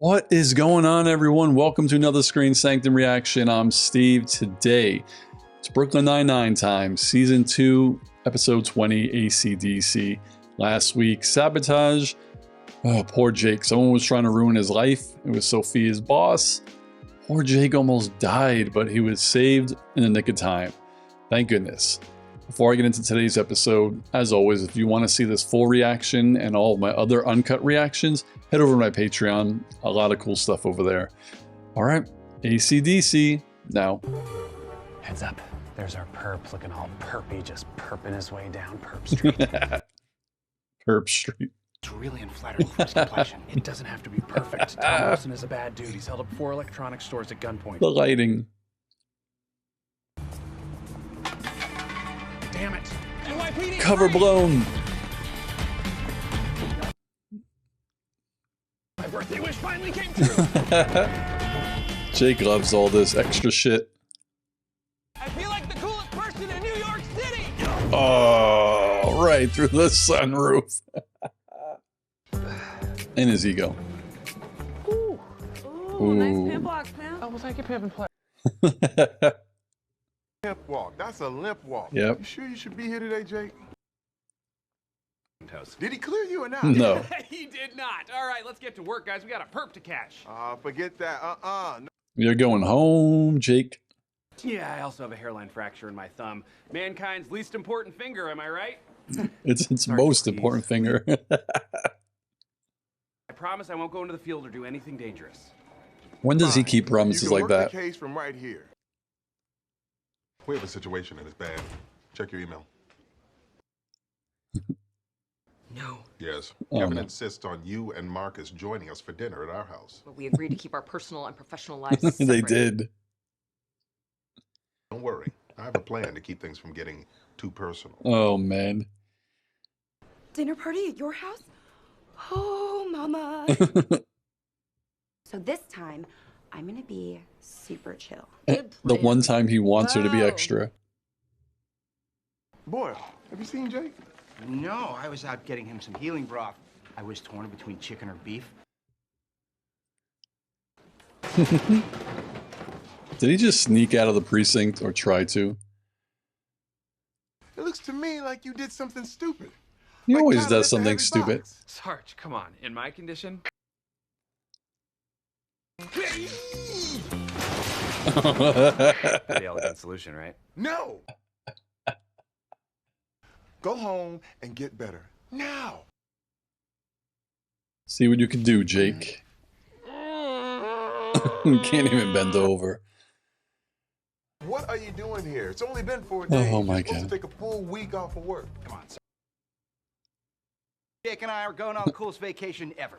What is going on, everyone? Welcome to another Screen Sanctum reaction. I'm Steve. Today, it's Brooklyn Nine-Nine time, Season 2, Episode 20, AC/DC. Last week, Sabotage. Oh, poor Jake. Someone was trying to ruin his life. It was Sophia's boss. Poor Jake almost died, but he was saved in the nick of time. Thank goodness. Before I get into today's episode, as always, if you want to see this full reaction and all of my other uncut reactions, head over to my Patreon. A lot of cool stuff over there. All right, AC/DC now. Heads up, there's our perp looking all perpy, just perping his way down Perp Street. Perp Street. It's really unflattering for his complexion. It doesn't have to be perfect. Tom Wilson is a bad dude. He's held up 4 electronics stores at gunpoint. The lighting. Damn it. NYPD Cover blown. My birthday wish finally came true. Jake loves all this extra shit. I feel like the coolest person in New York City. Oh, right through the sunroof. And his ego. Ooh, nice pimp walk, pimp. Oh, well, thank you, Pimp and Play. Limp walk. That's a limp walk. Yep. You sure you should be here today, Jake? Toast. Did he clear you or not? No. He did not. All right, let's get to work, guys. We got a perp to catch. Forget that. No. You're going home, Jake. Yeah, I also have a hairline fracture in my thumb. Mankind's least important finger, am I right? It's Sorry, most please. important finger. I promise I won't go into the field or do anything dangerous. When does he Fine. keep promises you can like work that? the case from right here. We have a situation and it's bad. Check your email. No, Yes. Oh, Kevin no. insists on you and Marcus joining us for dinner at our house. but we agreed to keep our personal and professional lives They separate. did. Don't worry. I have a plan to keep things from getting too personal. Oh, man. Dinner party at your house? Oh, mama. So this time, I'm gonna be super chill. The one time he wants her to be Whoa. extra. Boyle, have you seen Jake? No, I was out getting him some healing broth. I was torn between chicken or beef. Did he just sneak out of the precinct or try to? It looks to me like you did something stupid. He Like always trying to does lift a something heavy stupid. box. Sarge, come on. In my condition? The elegant solution, right? No! Go home and get better. Now! See what you can do, Jake. Can't even bend over. What are you doing here? It's only been 4 days. Oh, my You're supposed God. to take a full week off of work. Come on, sir. Jake and I are going on the coolest vacation ever.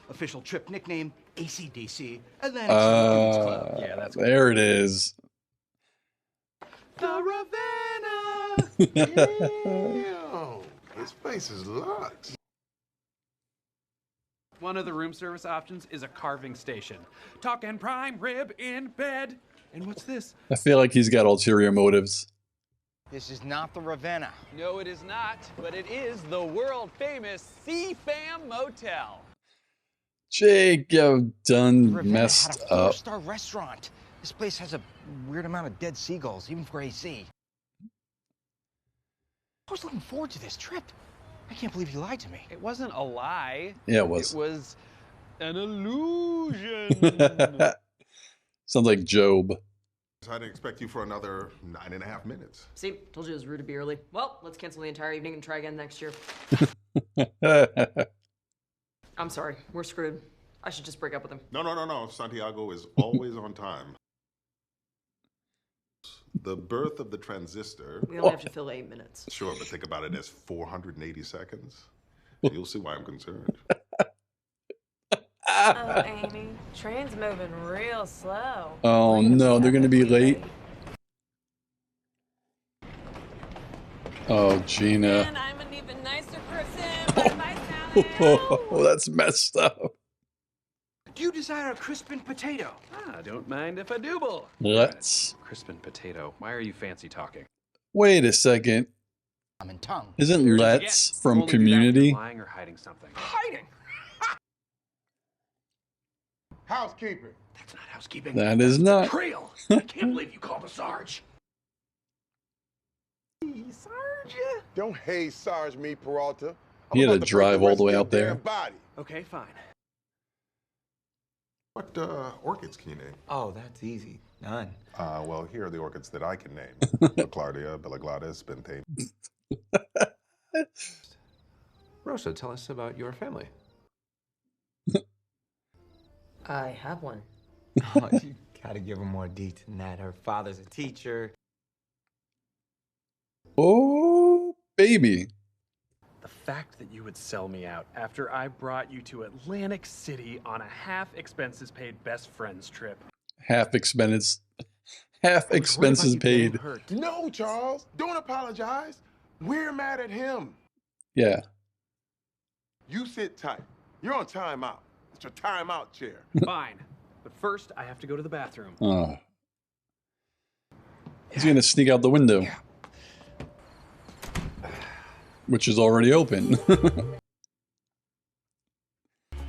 Official trip nickname AC/DC. Atlantic City Dudes Club. Yeah, that's There it is. The Ravenna! Damn, this place is luxe. One of the room service options is a carving station. Talking prime rib in bed. And what's this? I feel like he's got ulterior motives. This is not the Ravenna. No, it is not, but it is the world-famous C-Fam Motel. Jake, you've done Ravenna messed had a up. 4-star restaurant. This place has a weird amount of dead seagulls, even for AC. I was looking forward to this trip. I can't believe you lied to me. It wasn't a lie. Yeah, it was. It was an illusion. Sounds like Job. I didn't expect you for another 9.5 minutes. See, told you it was rude to be early. Well, let's cancel the entire evening and try again next year. I'm sorry, we're screwed. I should just break up with him. No. Santiago is always on time. The birth of the transistor. We only have to fill 8 minutes. Sure, but think about it as 480 seconds. You'll see why I'm concerned. Oh, Amy, train's moving real slow. Oh no, they're gonna be late. Oh, Gina. And I'm an even nicer person by my sound. Oh, that's messed up. Do you desire a crispin potato? Ah, don't mind if I dooble. Let's. Crispin potato. Why are you fancy talking? Wait a second. I'm in tongue. Isn't Here's it Let's again. from Only do that when Community? you're lying or hiding something. Hiding. Housekeeping. That's not housekeeping. That is not. Trail. I can't believe you called a Sarge. Sarge. Don't hey Sarge me, Peralta. He had I'm to about break drive the all rest the way of out your there. damn body. Okay, fine. What orchids can you name? Oh, that's easy. None. Well, here are the orchids that I can name. Clardia, Bellaglottis, Bentane. Rosa, tell us about your family. I have one. Oh, you gotta give her more detail than that. Her father's a teacher. Oh, baby. The fact that you would sell me out after I brought you to Atlantic City on a half expenses paid best friends trip. Half expenses. Half expenses paid. No, Charles. Don't apologize. We're mad at him. Yeah. You sit tight. You're on timeout. It's your timeout chair. Fine. But first, I have to go to the bathroom. Oh. He's gonna sneak out the window. Yeah. Which is already open.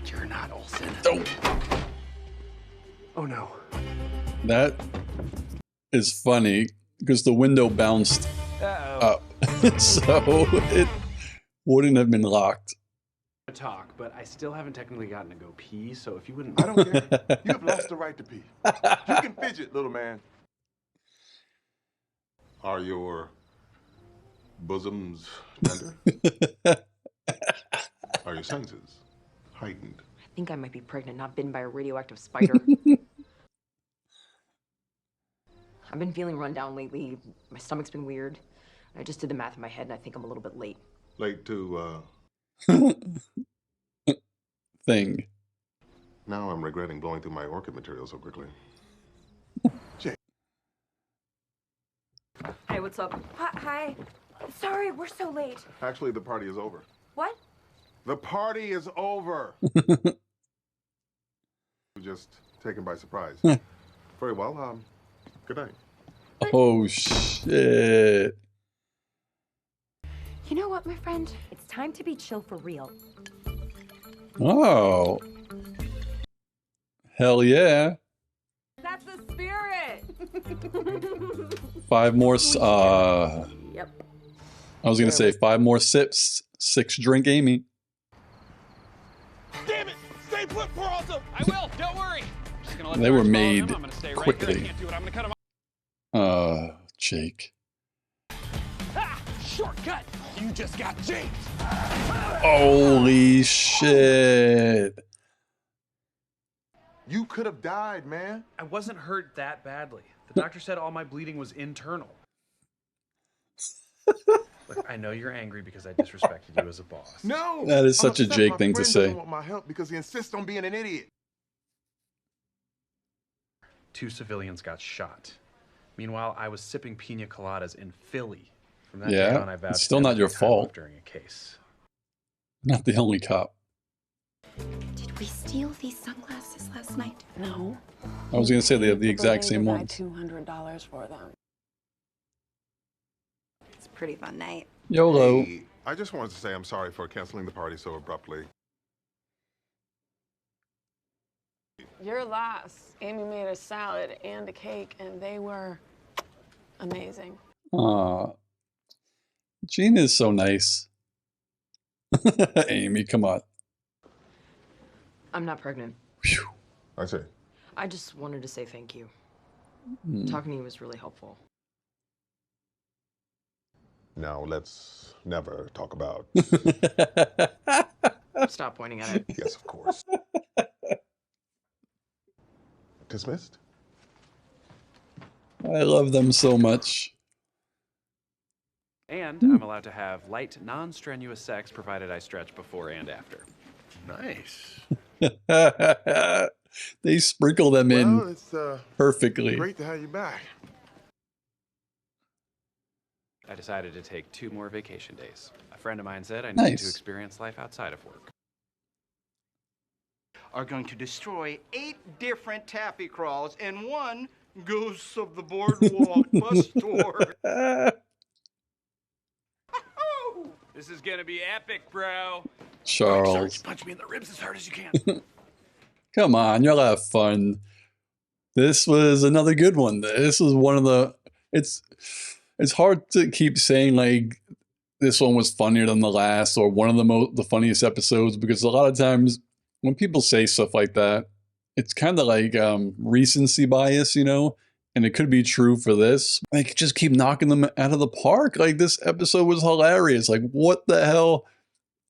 You're not Olsen. Oh. Oh no. That is funny because the window bounced Uh-oh. up. So it wouldn't have been locked. Talk, but I still haven't technically gotten to go pee, so if you wouldn't... I don't care. You have lost the right to pee. You can fidget, little man. Are your bosoms tender? Are your senses heightened? I think I might be pregnant, not bitten by a radioactive spider. I've been feeling run down lately. My stomach's been weird. I just did the math in my head, and I think I'm a little bit late. Late to, Thing. Now I'm regretting blowing through my orchid material so quickly. Hey, what's up? Hi. Sorry, we're so late. Actually, the party is over. What? The party is over. Just taken by surprise. Very well. Good night. Oh shit. You know what, my friend? It's time to be chill for real. Oh. Hell yeah. That's the spirit. 5 more Yep. I was gonna say 5 more sips, 6 drink Amy. Damn it! Stay put, Peralta! I will, don't worry. Just gonna let They were Sarge follow made him. I'm gonna stay right quickly. here. I can't do it. I'm gonna cut him off. Jake. Ah! Shortcut! You just got jaked! Holy shit. You could have died, man. I wasn't hurt that badly. The doctor said all my bleeding was internal. Look, I know you're angry because I disrespected you as a boss. No. That is I'm such a upset Jake my thing to friend say. doesn't want my help because he insists on being an idiot. 2 civilians got shot. Meanwhile, I was sipping pina coladas in Philly. From that day Yeah, on, I vowed it's to still never not your take time off fault. during a case. Not the only cop. Did we steal these sunglasses last night? No. I was gonna say they have the exact same ones. $200 for them. It's a pretty fun night. YOLO. Hey, I just wanted to say I'm sorry for canceling the party so abruptly. Your loss. Amy made a salad and a cake, and they were amazing. Aw. Gene is so nice. Amy, come on. I'm not pregnant. Phew. I see. I just wanted to say thank you. Hmm. Talking to you was really helpful. Now let's never talk about. Stop pointing at it. Yes, of course. Dismissed? I love them so much. And I'm allowed to have light, non-strenuous sex provided I stretch before and after. Nice. They sprinkle them Well, in it's perfectly. great to have you back. I decided to take 2 more vacation days. A friend of mine said I needed to Nice. experience life outside of work. Are going to destroy 8 different taffy crawls and 1 Ghosts of the Boardwalk bus tour. This is gonna be epic, bro. Charles. Punch me in the ribs as hard as you can. Come on, y'all have fun. This was another good one. This was one of the, it's hard to keep saying like this one was funnier than the last or one of the funniest episodes, because a lot of times when people say stuff like that, it's kind of like recency bias, you know, and it could be true for this. Like, just keep knocking them out of the park. Like, this episode was hilarious. Like, what the hell?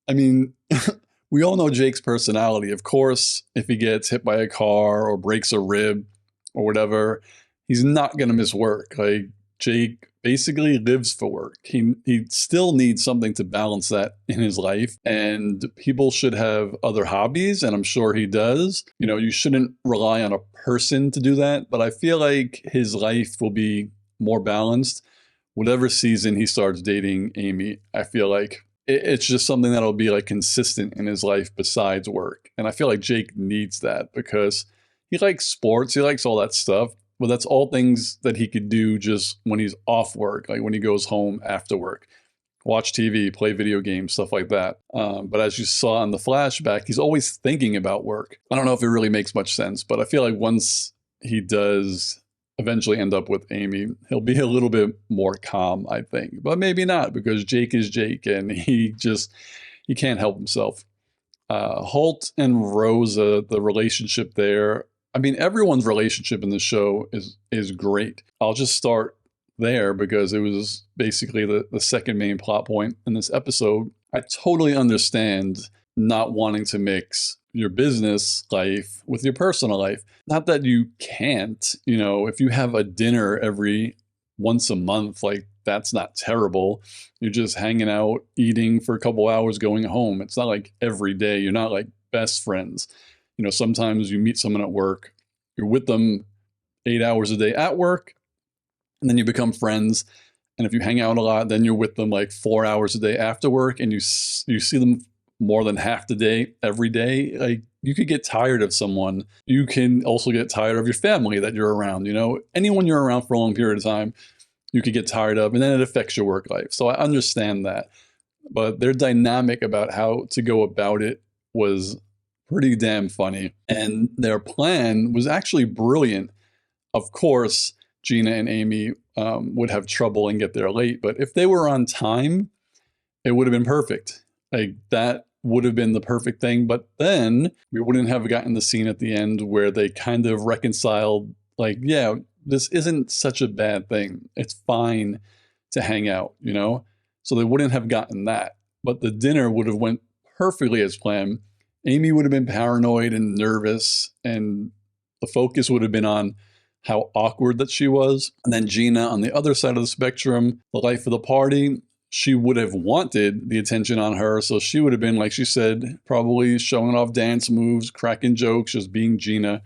I mean, we all know Jake's personality. Of course, if he gets hit by a car or breaks a rib or whatever, he's not going to miss work. Like, Jake basically lives for work. He still needs something to balance that in his life, and people should have other hobbies, and I'm sure he does. You know, you shouldn't rely on a person to do that, but I feel like his life will be more balanced whatever season he starts dating Amy. I feel like it's just something that'll be like consistent in his life besides work, and I feel like Jake needs that because he likes sports, he likes all that stuff. Well, that's all things that he could do just when he's off work, like when he goes home after work. Watch TV, play video games, stuff like that. But as you saw in the flashback, he's always thinking about work. I don't know if it really makes much sense, but I feel like once he does eventually end up with Amy, he'll be a little bit more calm, I think. But maybe not, because Jake is Jake, and he can't help himself. Holt and Rosa, the relationship there, I mean, everyone's relationship in the show is great. I'll just start there because it was basically the second main plot point in this episode. I totally understand not wanting to mix your business life with your personal life. Not that you can't, you know, if you have a dinner every once a month, like, that's not terrible. You're just hanging out, eating for a couple hours, going home. It's not like every day. You're not like best friends. You know, sometimes you meet someone at work, you're with them 8 hours a day at work, and then you become friends. And if you hang out a lot, then you're with them like 4 hours a day after work, and you see them more than half the day, every day. Like, you could get tired of someone. You can also get tired of your family that you're around. You know, anyone you're around for a long period of time, you could get tired of, and then it affects your work life. So I understand that. But their dynamic about how to go about it was pretty damn funny. And their plan was actually brilliant. Of course, Gina and Amy would have trouble and get there late, but if they were on time, it would have been perfect. Like, that would have been the perfect thing. But then we wouldn't have gotten the scene at the end where they kind of reconciled, like, yeah, this isn't such a bad thing. It's fine to hang out, you know? So they wouldn't have gotten that. But the dinner would have went perfectly as planned. Amy would have been paranoid and nervous, and the focus would have been on how awkward that she was. And then Gina, on the other side of the spectrum, the life of the party, she would have wanted the attention on her. So she would have been, like she said, probably showing off dance moves, cracking jokes, just being Gina.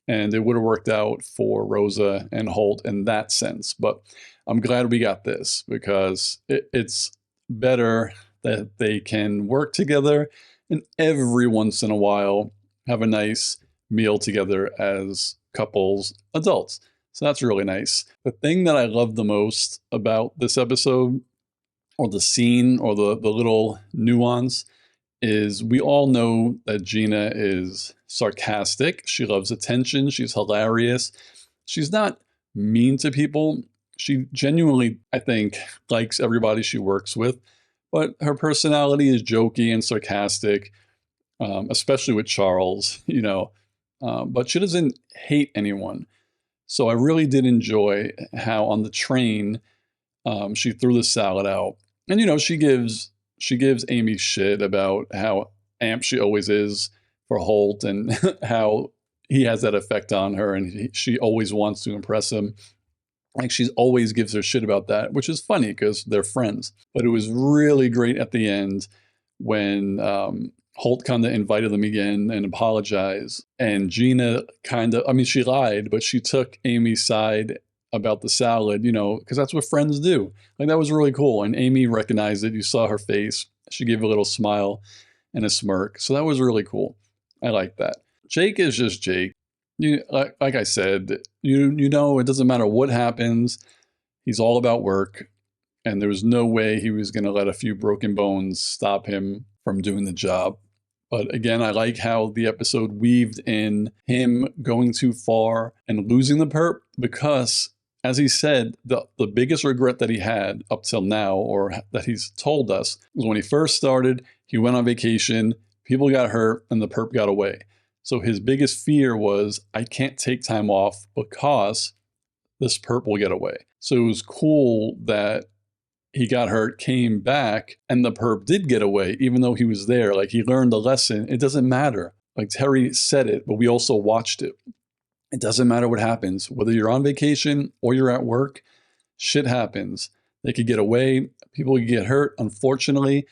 And it would have worked out for Rosa and Holt in that sense. But I'm glad we got this, because it's better that they can work together and every once in a while have a nice meal together as couples, adults. So that's really nice. The thing that I love the most about this episode, or the scene, or the little nuance, is we all know that Gina is sarcastic. She loves attention. She's hilarious. She's not mean to people. She genuinely, I think, likes everybody she works with. But her personality is jokey and sarcastic, especially with Charles, you know. But she doesn't hate anyone. So I really did enjoy how on the train she threw the salad out. And, you know, she gives Amy shit about how amped she always is for Holt and how he has that effect on her, and she always wants to impress him. Like, she always gives her shit about that, which is funny because they're friends. But it was really great at the end when Holt kind of invited them again and apologized. And Gina kind of, I mean, she lied, but she took Amy's side about the salad, you know, because that's what friends do. Like, that was really cool. And Amy recognized it. You saw her face. She gave a little smile and a smirk. So that was really cool. I like that. Jake is just Jake. Like I said, you know, it doesn't matter what happens. He's all about work. And there was no way he was going to let a few broken bones stop him from doing the job. But again, I like how the episode weaved in him going too far and losing the perp, because as he said, the biggest regret that he had up till now, or that he's told us, was when he first started, he went on vacation, people got hurt, and the perp got away. So his biggest fear was, I can't take time off because this perp will get away. So it was cool that he got hurt, came back, and the perp did get away, even though he was there. Like, he learned the lesson. It doesn't matter. Like, Terry said it, but we also watched it. It doesn't matter what happens. Whether you're on vacation or you're at work, shit happens. They could get away. People could get hurt, unfortunately,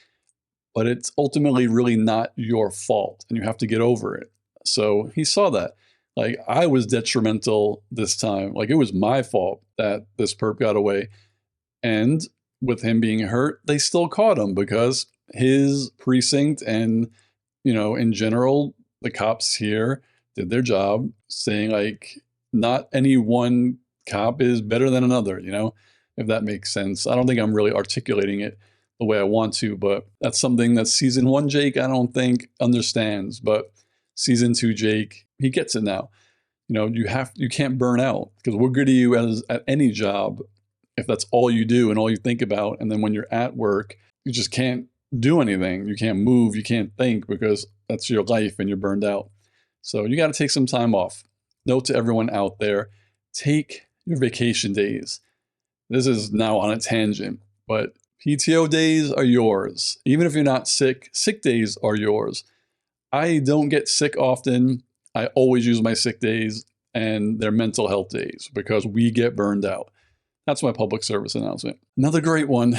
but it's ultimately really not your fault, and you have to get over it. So he saw that. Like, I was detrimental this time. Like, it was my fault that this perp got away. And with him being hurt, they still caught him because his precinct and, you know, in general, the cops here did their job, saying, like, not any one cop is better than another, you know, if that makes sense. I don't think I'm really articulating it the way I want to, but that's something that season 1 Jake, I don't think, understands. But season 2 Jake, he gets it now. You know, you can't burn out, because what good are you at any job if that's all you do and all you think about, and then when you're at work, you just can't do anything. You can't move, you can't think, because that's your life and you're burned out. So you got to take some time off. Note to everyone out there, take your vacation days. This is now on a tangent, but PTO days are yours. Even if you're not sick, sick days are yours. I don't get sick often. I always use my sick days, and they're mental health days, because we get burned out. That's my public service announcement. Another great one.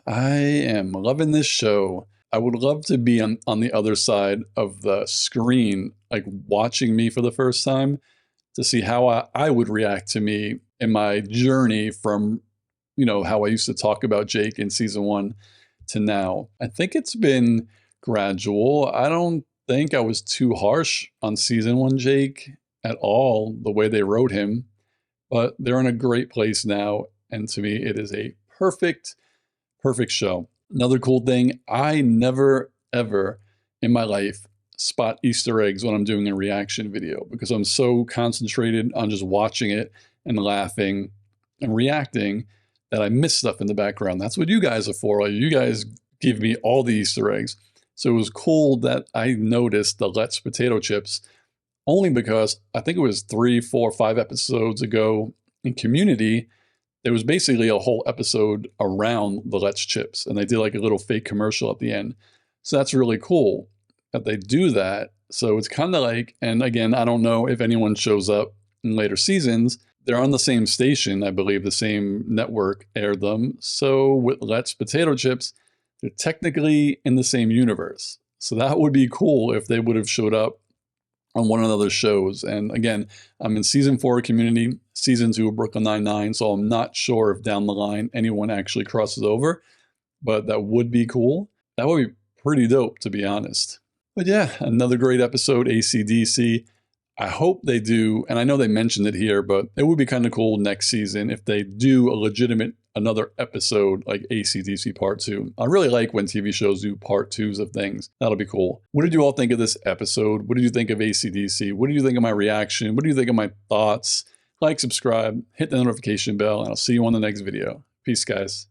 I am loving this show. I would love to be on the other side of the screen, like watching me for the first time, to see how I would react to me in my journey from, you know, how I used to talk about Jake in season 1 to now. I think it's been gradual. I don't think I was too harsh on season 1 Jake at all, the way they wrote him, but they're in a great place now. And to me, it is a perfect show. Another cool thing, I never, ever in my life spot Easter eggs when I'm doing a reaction video, because I'm so concentrated on just watching it and laughing and reacting that I miss stuff in the background. That's what you guys are for. Like, you guys give me all the Easter eggs. So it was cool that I noticed the Let's potato chips, only because I think it was 3, 4, 5 episodes ago in Community, there was basically a whole episode around the Let's chips, and they did like a little fake commercial at the end. So that's really cool that they do that. So it's kind of like, and again, I don't know if anyone shows up in later seasons. They're on the same station, I believe the same network aired them. So with Let's potato chips, they're technically in the same universe. So that would be cool if they would have showed up on one of the other shows. And again, I'm in season 4 of Community, season 2 of Brooklyn Nine-Nine, so I'm not sure if down the line anyone actually crosses over, but that would be cool. That would be pretty dope, to be honest. But yeah, another great episode, AC/DC. I hope they do, and I know they mentioned it here, but it would be kind of cool next season if they do a legitimate another episode like AC/DC Part 2. I really like when TV shows do Part 2s of things. That'll be cool. What did you all think of this episode? What did you think of AC/DC? What did you think of my reaction? What do you think of my thoughts? Like, subscribe, hit the notification bell, and I'll see you on the next video. Peace, guys.